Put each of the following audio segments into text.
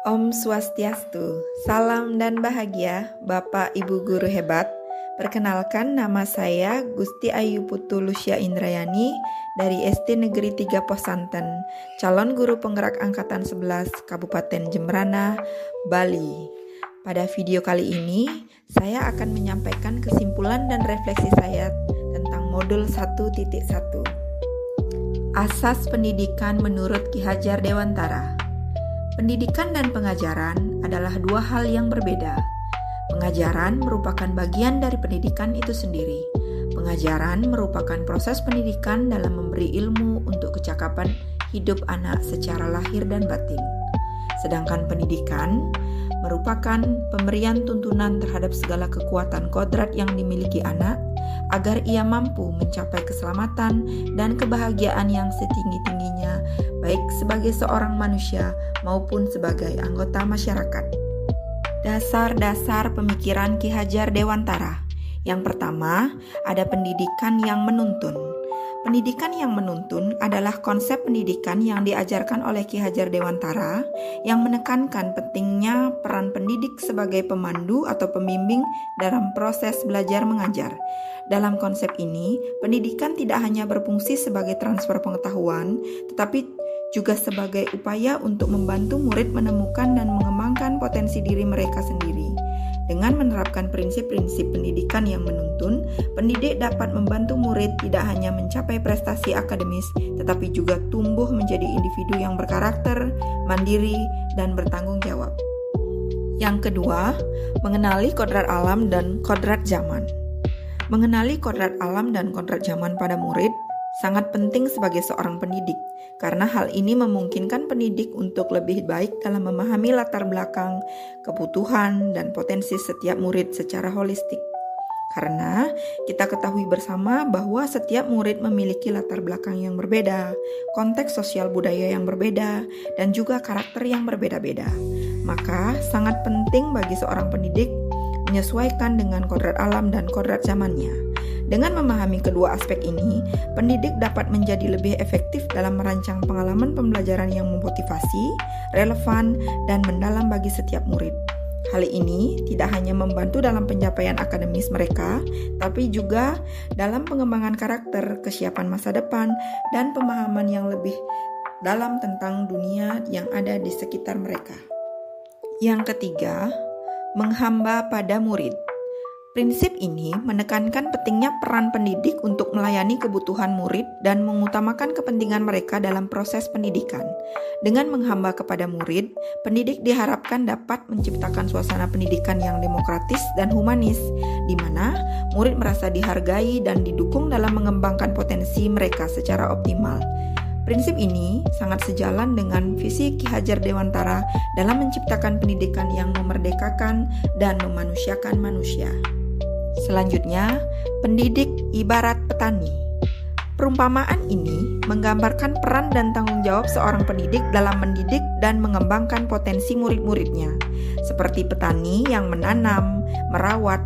Om Swastiastu, salam dan bahagia Bapak Ibu Guru hebat. Perkenalkan, nama saya Gusti Ayu Putu Lucia Indrayani dari SD Negeri 3 Posanten, calon guru penggerak Angkatan 11 Kabupaten Jembrana, Bali. Pada video kali ini, saya akan menyampaikan kesimpulan dan refleksi saya tentang modul 1.1. Asas pendidikan menurut Ki Hajar Dewantara. Pendidikan dan pengajaran adalah dua hal yang berbeda. Pengajaran merupakan bagian dari pendidikan itu sendiri. Pengajaran merupakan proses pendidikan dalam memberi ilmu untuk kecakapan hidup anak secara lahir dan batin. Sedangkan pendidikan merupakan pemberian tuntunan terhadap segala kekuatan kodrat yang dimiliki anak agar ia mampu mencapai keselamatan dan kebahagiaan yang setinggi-tingginya, baik sebagai seorang manusia maupun sebagai anggota masyarakat. Dasar-dasar pemikiran Ki Hajar Dewantara. Yang pertama, ada pendidikan yang menuntun. Pendidikan yang menuntun adalah konsep pendidikan yang diajarkan oleh Ki Hajar Dewantara yang menekankan pentingnya peran pendidik sebagai pemandu atau pembimbing dalam proses belajar mengajar. Dalam konsep ini, pendidikan tidak hanya berfungsi sebagai transfer pengetahuan, tetapi juga sebagai upaya untuk membantu murid menemukan dan mengembangkan potensi diri mereka sendiri. Dengan menerapkan prinsip-prinsip pendidikan yang menuntun, pendidik dapat membantu murid tidak hanya mencapai prestasi akademis, tetapi juga tumbuh menjadi individu yang berkarakter, mandiri, dan bertanggung jawab. Yang kedua, mengenali kodrat alam dan kodrat zaman. Mengenali kodrat alam dan kodrat zaman pada murid sangat penting sebagai seorang pendidik, karena hal ini memungkinkan pendidik untuk lebih baik dalam memahami latar belakang, kebutuhan, dan potensi setiap murid secara holistik. Karena kita ketahui bersama bahwa setiap murid memiliki latar belakang yang berbeda, konteks sosial budaya yang berbeda, dan juga karakter yang berbeda-beda. Maka sangat penting bagi seorang pendidik menyesuaikan dengan kodrat alam dan kodrat zamannya. Dengan memahami kedua aspek ini, pendidik dapat menjadi lebih efektif dalam merancang pengalaman pembelajaran yang memotivasi, relevan, dan mendalam bagi setiap murid. Hal ini tidak hanya membantu dalam pencapaian akademis mereka, tapi juga dalam pengembangan karakter, kesiapan masa depan, dan pemahaman yang lebih dalam tentang dunia yang ada di sekitar mereka. Yang ketiga, menghamba pada murid. Prinsip ini menekankan pentingnya peran pendidik untuk melayani kebutuhan murid dan mengutamakan kepentingan mereka dalam proses pendidikan. Dengan menghamba kepada murid, pendidik diharapkan dapat menciptakan suasana pendidikan yang demokratis dan humanis, di mana murid merasa dihargai dan didukung dalam mengembangkan potensi mereka secara optimal. Prinsip ini sangat sejalan dengan visi Ki Hajar Dewantara dalam menciptakan pendidikan yang memerdekakan dan memanusiakan manusia. Selanjutnya, pendidik ibarat petani. Perumpamaan ini menggambarkan peran dan tanggung jawab seorang pendidik dalam mendidik dan mengembangkan potensi murid-muridnya, seperti petani yang menanam, merawat,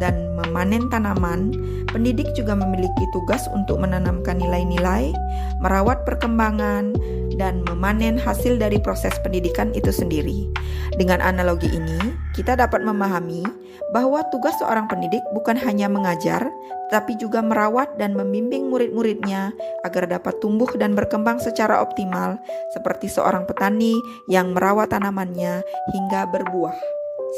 dan memanen tanaman. Pendidik juga memiliki tugas untuk menanamkan nilai-nilai, merawat perkembangan, dan memanen hasil dari proses pendidikan itu sendiri. Dengan analogi ini, kita dapat memahami bahwa tugas seorang pendidik bukan hanya mengajar, tetapi juga merawat dan membimbing murid-muridnya agar dapat tumbuh dan berkembang secara optimal, seperti seorang petani yang merawat tanamannya hingga berbuah.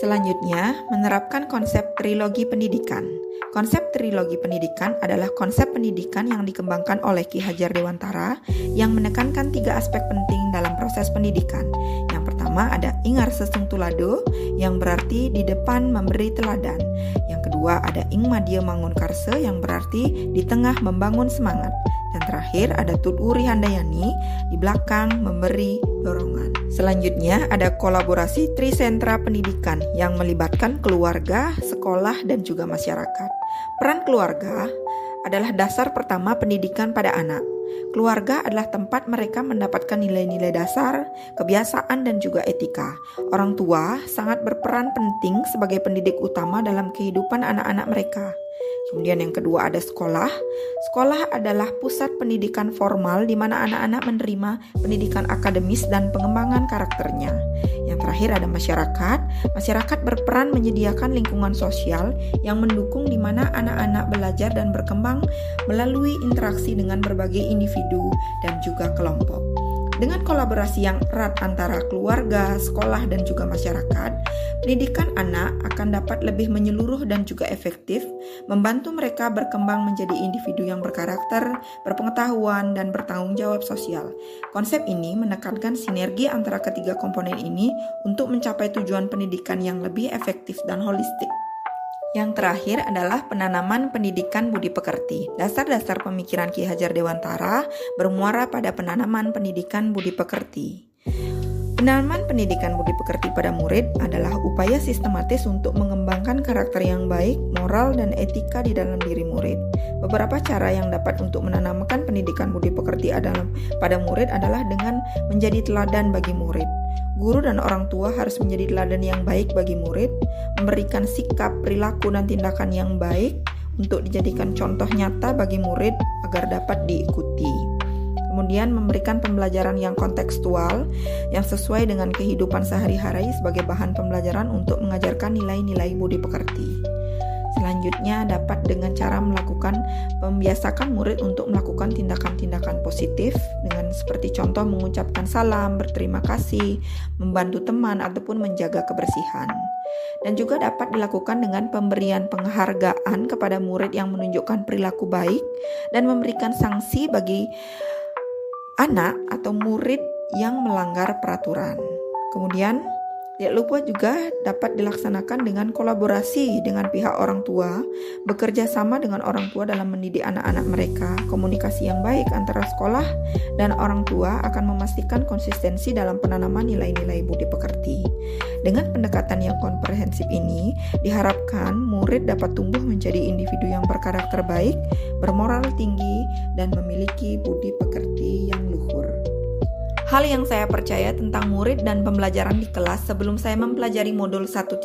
Selanjutnya, menerapkan konsep trilogi pendidikan. Konsep trilogi pendidikan adalah konsep pendidikan yang dikembangkan oleh Ki Hajar Dewantara yang menekankan 3 aspek penting dalam proses pendidikan. Yang pertama ada ingar sesung tulado, yang berarti di depan memberi teladan. Yang kedua ada ing madya mangun karse, yang berarti di tengah membangun semangat. Dan terakhir ada tut uri handayani, di belakang memberi dorongan. Selanjutnya ada kolaborasi trisentra pendidikan yang melibatkan keluarga, sekolah, dan juga masyarakat. Peran keluarga adalah dasar pertama pendidikan pada anak. Keluarga adalah tempat mereka mendapatkan nilai-nilai dasar, kebiasaan, dan juga etika. Orang tua sangat berperan penting sebagai pendidik utama dalam kehidupan anak-anak mereka. Kemudian yang kedua ada sekolah. Sekolah adalah pusat pendidikan formal di mana anak-anak menerima pendidikan akademis dan pengembangan karakternya. Yang terakhir ada masyarakat. Masyarakat berperan menyediakan lingkungan sosial yang mendukung di mana anak-anak belajar dan berkembang melalui interaksi dengan berbagai individu dan juga kelompok. Dengan kolaborasi yang erat antara keluarga, sekolah, dan juga masyarakat, pendidikan anak akan dapat lebih menyeluruh dan juga efektif, membantu mereka berkembang menjadi individu yang berkarakter, berpengetahuan, dan bertanggung jawab sosial. Konsep ini menekankan sinergi antara ketiga komponen ini untuk mencapai tujuan pendidikan yang lebih efektif dan holistik. Yang terakhir adalah penanaman pendidikan budi pekerti. Dasar-dasar pemikiran Ki Hajar Dewantara bermuara pada penanaman pendidikan budi pekerti. Penanaman pendidikan budi pekerti pada murid adalah upaya sistematis untuk mengembangkan karakter yang baik, moral, dan etika di dalam diri murid. Beberapa cara yang dapat untuk menanamkan pendidikan budi pekerti pada murid adalah dengan menjadi teladan bagi murid. Guru dan orang tua harus menjadi teladan yang baik bagi murid, memberikan sikap, perilaku, dan tindakan yang baik untuk dijadikan contoh nyata bagi murid agar dapat diikuti. Kemudian memberikan pembelajaran yang kontekstual yang sesuai dengan kehidupan sehari-hari sebagai bahan pembelajaran untuk mengajarkan nilai-nilai budi pekerti. Selanjutnya dapat dengan cara membiasakan murid untuk melakukan tindakan-tindakan positif dengan seperti contoh mengucapkan salam, berterima kasih, membantu teman ataupun menjaga kebersihan. Dan juga dapat dilakukan dengan pemberian penghargaan kepada murid yang menunjukkan perilaku baik dan memberikan sanksi bagi anak atau murid yang melanggar peraturan. Kemudian tidak lupa juga dapat dilaksanakan dengan kolaborasi dengan pihak orang tua, bekerja sama dengan orang tua dalam mendidik anak-anak mereka. Komunikasi yang baik antara sekolah dan orang tua akan memastikan konsistensi dalam penanaman nilai-nilai budi pekerti. Dengan pendekatan yang komprehensif ini, diharapkan murid dapat tumbuh menjadi individu yang berkarakter baik, bermoral tinggi, dan memiliki budi pekerti yang luhur. Hal yang saya percaya tentang murid dan pembelajaran di kelas sebelum saya mempelajari modul 1.1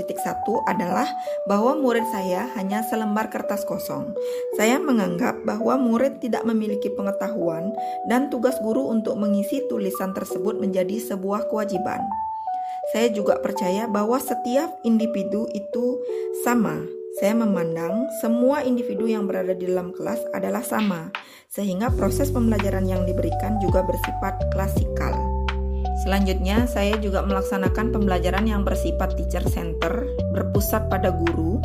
adalah bahwa murid saya hanya selembar kertas kosong. Saya menganggap bahwa murid tidak memiliki pengetahuan dan tugas guru untuk mengisi tulisan tersebut menjadi sebuah kewajiban. Saya juga percaya bahwa setiap individu itu sama. Saya memandang semua individu yang berada di dalam kelas adalah sama, sehingga proses pembelajaran yang diberikan juga bersifat klasikal. Selanjutnya, saya juga melaksanakan pembelajaran yang bersifat teacher center, berpusat pada guru.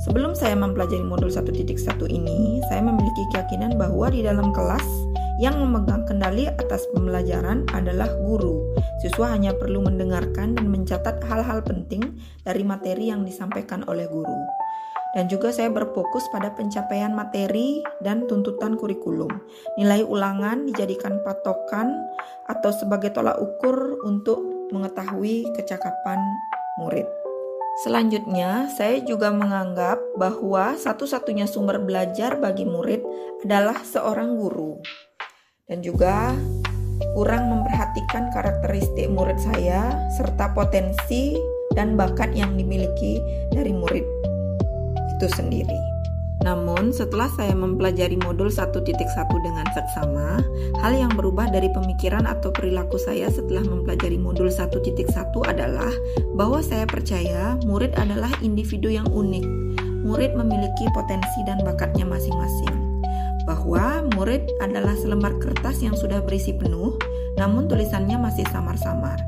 Sebelum saya mempelajari modul 1.1 ini, saya memiliki keyakinan bahwa di dalam kelas yang memegang kendali atas pembelajaran adalah guru. Siswa hanya perlu mendengarkan dan mencatat hal-hal penting dari materi yang disampaikan oleh guru. Dan juga saya berfokus pada pencapaian materi dan tuntutan kurikulum. Nilai ulangan dijadikan patokan atau sebagai tolak ukur untuk mengetahui kecakapan murid. Selanjutnya, saya juga menganggap bahwa satu-satunya sumber belajar bagi murid adalah seorang guru. Dan juga kurang memperhatikan karakteristik murid saya serta potensi dan bakat yang dimiliki dari murid itu sendiri. Namun, setelah saya mempelajari modul 1.1 dengan seksama, hal yang berubah dari pemikiran atau perilaku saya setelah mempelajari modul 1.1 adalah bahwa saya percaya murid adalah individu yang unik. Murid memiliki potensi dan bakatnya masing-masing. Bahwa murid adalah selembar kertas yang sudah berisi penuh, namun tulisannya masih samar-samar.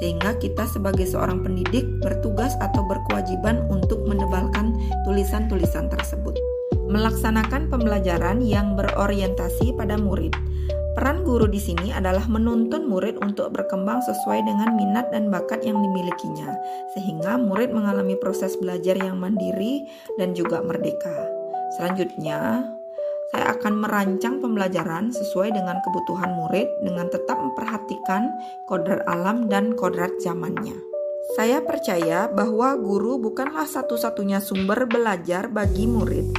Sehingga kita sebagai seorang pendidik bertugas atau berkewajiban untuk menebalkan tulisan-tulisan tersebut. Melaksanakan pembelajaran yang berorientasi pada murid. Peran guru di sini adalah menuntun murid untuk berkembang sesuai dengan minat dan bakat yang dimilikinya, sehingga murid mengalami proses belajar yang mandiri dan juga merdeka. Selanjutnya, saya akan merancang pembelajaran sesuai dengan kebutuhan murid dengan tetap memperhatikan kodrat alam dan kodrat zamannya. Saya percaya bahwa guru bukanlah satu-satunya sumber belajar bagi murid.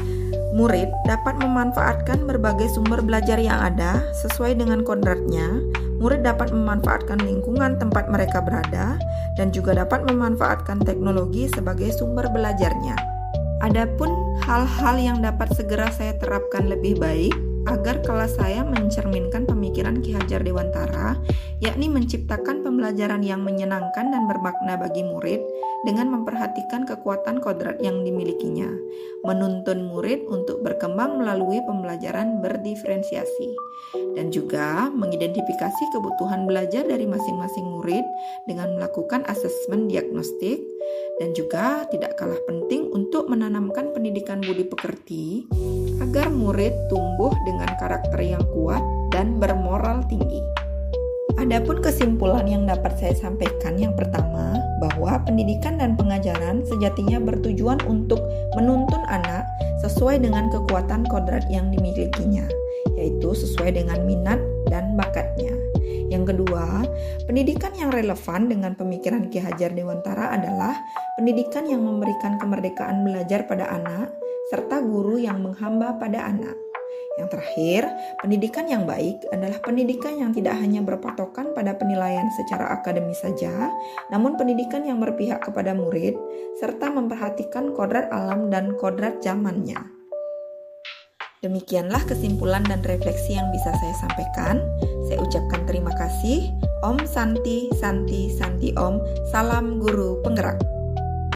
Murid dapat memanfaatkan berbagai sumber belajar yang ada sesuai dengan kodratnya. Murid dapat memanfaatkan lingkungan tempat mereka berada dan juga dapat memanfaatkan teknologi sebagai sumber belajarnya. Adapun hal-hal yang dapat segera saya terapkan lebih baik agar kelas saya mencerminkan pemikiran Ki Hajar Dewantara, yakni menciptakan pembelajaran yang menyenangkan dan bermakna bagi murid dengan memperhatikan kekuatan kodrat yang dimilikinya, menuntun murid untuk berkembang melalui pembelajaran berdiferensiasi, dan juga mengidentifikasi kebutuhan belajar dari masing-masing murid dengan melakukan asesmen diagnostik, dan juga tidak kalah penting untuk menanamkan pendidikan budi pekerti agar murid tumbuh dengan karakter yang kuat dan bermoral tinggi. Adapun kesimpulan yang dapat saya sampaikan, yang pertama, bahwa pendidikan dan pengajaran sejatinya bertujuan untuk menuntun anak sesuai dengan kekuatan kodrat yang dimilikinya, yaitu sesuai dengan minat dan bakatnya. Yang kedua, pendidikan yang relevan dengan pemikiran Ki Hajar Dewantara adalah pendidikan yang memberikan kemerdekaan belajar pada anak, serta guru yang menghamba pada anak. Yang terakhir, pendidikan yang baik adalah pendidikan yang tidak hanya berpatokan pada penilaian secara akademis saja, namun pendidikan yang berpihak kepada murid, serta memperhatikan kodrat alam dan kodrat zamannya. Demikianlah kesimpulan dan refleksi yang bisa saya sampaikan. Saya ucapkan terima kasih. Om Santi, Santi, Santi Om. Salam Guru Penggerak.